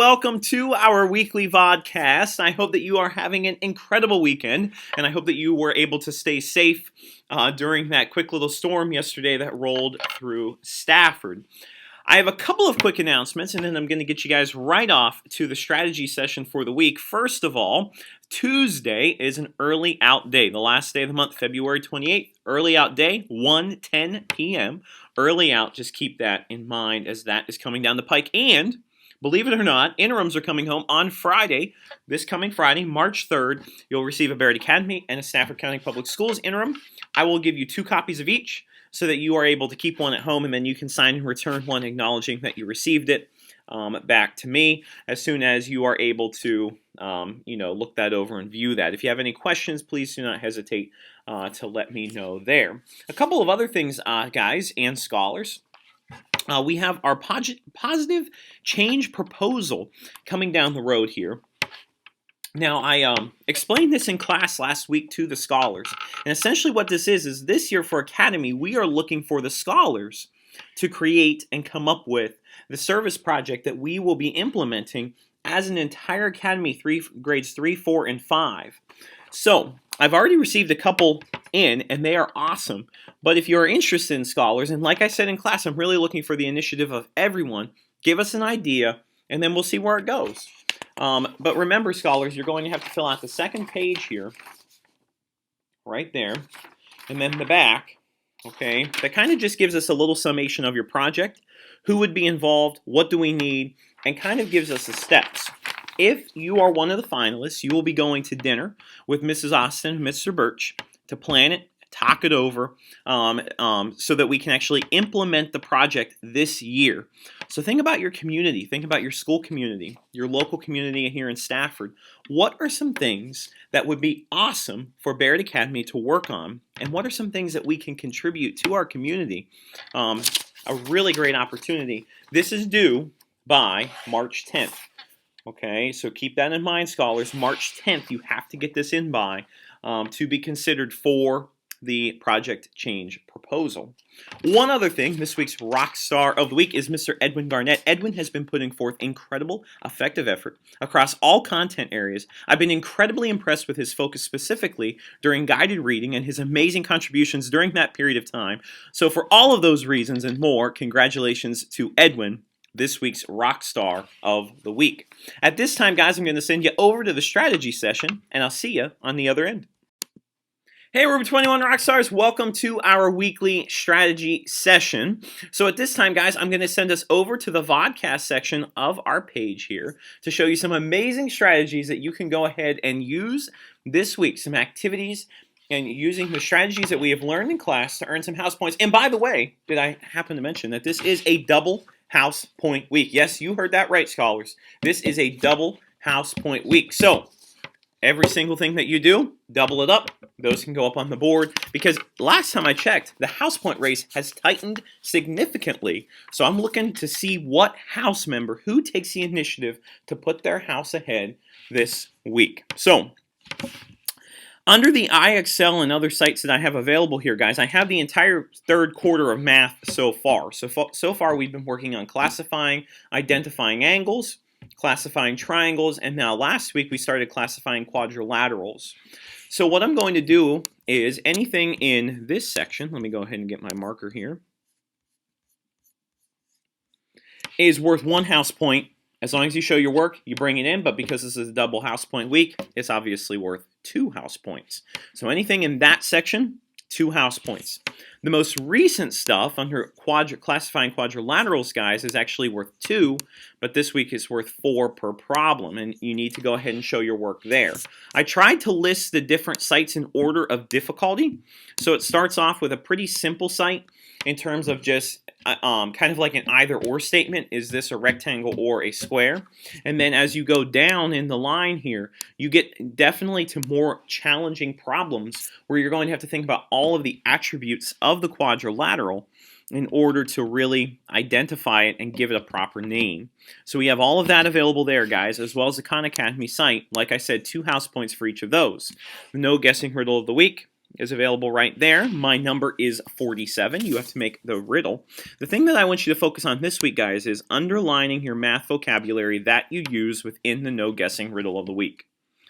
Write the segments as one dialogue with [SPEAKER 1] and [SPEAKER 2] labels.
[SPEAKER 1] welcome to our weekly VODCAST. I hope that you are having an incredible weekend, and I hope that you were able to stay safe during that quick little storm yesterday that rolled through Stafford. I have a couple of quick announcements, and then I'm going to get you guys right off to the strategy session for the week. First of all, Tuesday is an early out day, the last day of the month, February 28th. Early out day, 1:10 p.m. Early out, just keep that in mind as that is coming down the pike. And believe it or not, interims are coming home on Friday, this coming Friday, March 3rd. You'll receive a Barrett Academy and a Stafford County Public Schools interim. I will give you 2 copies of each so that you are able to keep one at home, and then you can sign and return one acknowledging that you received it back to me as soon as you are able to look that over and view that. If you have any questions, please do not hesitate to let me know there. A couple of other things, guys and scholars. We have our positive change proposal coming down the road here. Now, I explained this in class last week to the scholars, and essentially what this is this year for Academy, we are looking for the scholars to create and come up with the service project that we will be implementing as an entire Academy, grades 3, 4, and 5. So, I've already received a couple in, and they are awesome. But if you're interested in scholars, and like I said in class, I'm really looking for the initiative of everyone. Give us an idea, and then we'll see where it goes. But remember, scholars, you're going to have to fill out the second page here, right there, and then the back, okay? That kind of just gives us a little summation of your project, who would be involved, what do we need, and kind of gives us the steps. If you are one of the finalists, you will be going to dinner with Mrs. Austin and Mr. Birch to plan it, talk it over, so that we can actually implement the project this year. So think about your community. Think about your school community, your local community here in Stafford. What are some things that would be awesome for Barrett Academy to work on? And what are some things that we can contribute to our community? A really great opportunity. This is due by March 10th. Okay, so keep that in mind, scholars. March 10th, you have to get this in by to be considered for the project change proposal. One other thing, this week's rock star of the week is Mr. Edwin Garnett. Edwin has been putting forth incredible, effective effort across all content areas. I've been incredibly impressed with his focus specifically during guided reading and his amazing contributions during that period of time. So for all of those reasons and more, congratulations to Edwin, this week's rock star of the week. At this time, guys, I'm going to send you over to the strategy session, and I'll see you on the other end. Hey, Ruby 21 Rockstars, welcome to our weekly strategy session. So at this time, guys, I'm going to send us over to the VODCAST section of our page here to show you some amazing strategies that you can go ahead and use this week, some activities and using the strategies that we have learned in class to earn some house points. And by the way, did I happen to mention that this is a double house point week? Yes, you heard that right, scholars. This is a double house point week. So every single thing that you do, double it up. Those can go up on the board because last time I checked, the house point race has tightened significantly. So I'm looking to see what house member, who takes the initiative to put their house ahead this week. So under the iExcel and other sites that I have available here, guys, I have the entire third quarter of math so far. So far, we've been working on classifying, identifying angles, classifying triangles, and now last week we started classifying quadrilaterals. So what I'm going to do is anything in this section, let me go ahead and get my marker here, is worth 1 house point. As long as you show your work, you bring it in, but because this is a double house point week, it's obviously worth 2 house points. So anything in that section, 2 house points. The most recent stuff under classifying quadrilaterals, guys, is actually worth 2, but this week it's worth 4 per problem, and you need to go ahead and show your work there. I tried to list the different sites in order of difficulty, so it starts off with a pretty simple site in terms of just kind of like an either-or statement. Is this a rectangle or a square? And then as you go down in the line here, you get definitely to more challenging problems where you're going to have to think about all of the attributes of the quadrilateral in order to really identify it and give it a proper name. So we have all of that available there, guys, as well as the Khan Academy site. Like I said, 2 house points for each of those. The no guessing hurdle of the week is available right there. My number is 47. You have to make the riddle. The thing that I want you to focus on this week, guys, is underlining your math vocabulary that you use within the no guessing riddle of the week.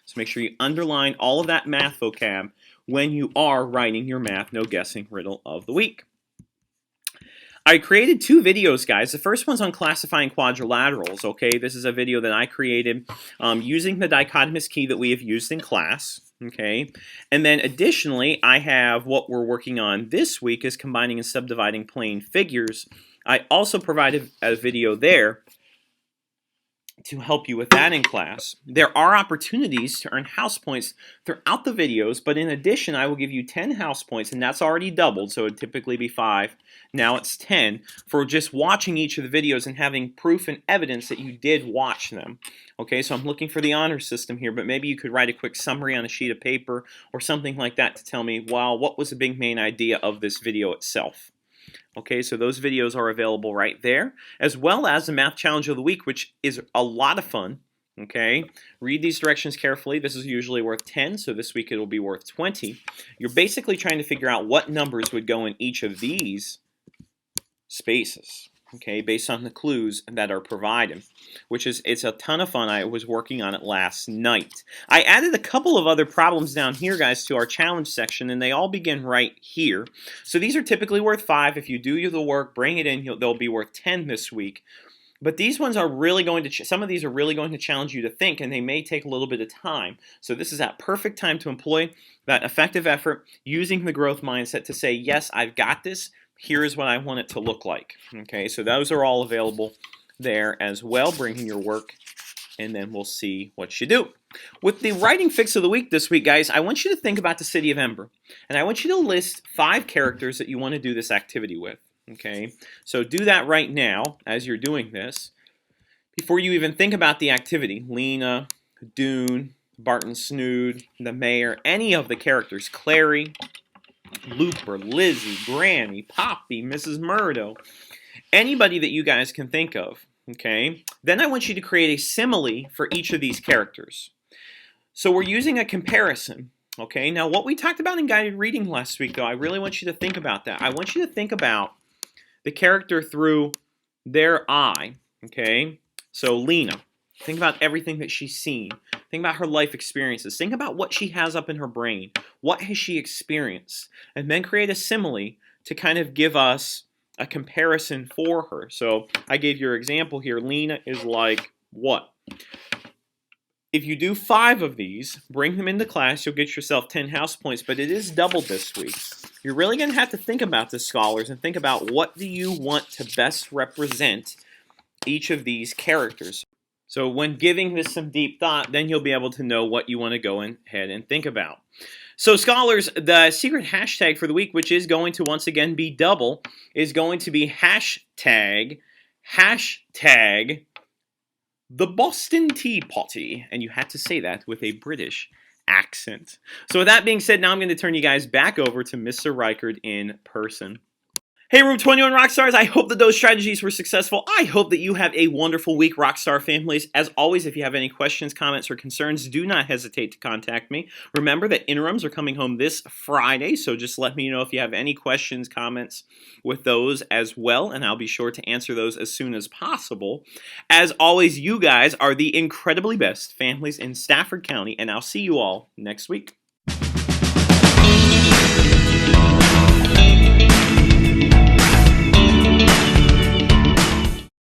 [SPEAKER 1] So make sure you underline all of that math vocab when you are writing your math no guessing riddle of the week. I created 2 videos, guys. The first one's on classifying quadrilaterals, okay? This is a video that I created using the dichotomous key that we have used in class, okay? And then additionally, I have what we're working on this week is combining and subdividing plane figures. I also provided a video there to help you with that in class. There are opportunities to earn house points throughout the videos, but in addition, I will give you 10 house points, and that's already doubled, so it would typically be 5. Now it's 10 for just watching each of the videos and having proof and evidence that you did watch them. Okay, so I'm looking for the honor system here, but maybe you could write a quick summary on a sheet of paper or something like that to tell me, well, what was the big main idea of this video itself? Okay, so those videos are available right there, as well as the Math Challenge of the Week, which is a lot of fun. Okay, read these directions carefully. This is usually worth 10, so this week it will be worth 20. You're basically trying to figure out what numbers would go in each of these spaces, okay, based on the clues that are provided, it's a ton of fun. I was working on it last night. I added a couple of other problems down here, guys, to our challenge section, and they all begin right here. So these are typically worth 5. If you do the work, bring it in, they'll be worth 10 this week. But these ones are really going to, some of these are really going to challenge you to think, and they may take a little bit of time. So this is that perfect time to employ that effective effort using the growth mindset to say, yes, I've got this. Here's what I want it to look like. Okay, so those are all available there as well. Bring in your work, and then we'll see what you do. With the writing fix of the week this week, guys, I want you to think about the city of Ember. And I want you to list 5 characters that you want to do this activity with. Okay, so do that right now as you're doing this. Before you even think about the activity, Lena, Dune, Barton Snood, the mayor, any of the characters, Clary, Looper, Lizzie, Granny, Poppy, Mrs. Murdo, anybody that you guys can think of, okay? Then I want you to create a simile for each of these characters. So we're using a comparison, okay? Now what we talked about in guided reading last week, though, I really want you to think about that. I want you to think about the character through their eye, okay? So Lena, think about everything that she's seen. Think about her life experiences. Think about what she has up in her brain. What has she experienced? And then create a simile to kind of give us a comparison for her. So I gave your example here. Lena is like what? If you do 5 of these, bring them into class, you'll get yourself 10 house points, but it is doubled this week. You're really going to have to think about this, scholars, and think about what do you want to best represent each of these characters. So when giving this some deep thought, then you'll be able to know what you want to go ahead and think about. So scholars, the secret hashtag for the week, which is going to once again be double, is going to be hashtag the Boston Tea Party. And you have to say that with a British accent. So with that being said, now I'm going to turn you guys back over to Mr. Reichard in person. Hey Room 21 Rockstars, I hope that those strategies were successful. I hope that you have a wonderful week, Rockstar families. As always, if you have any questions, comments, or concerns, do not hesitate to contact me. Remember that interims are coming home this Friday, so just let me know if you have any questions, comments with those as well, and I'll be sure to answer those as soon as possible. As always, you guys are the incredibly best families in Stafford County, and I'll see you all next week.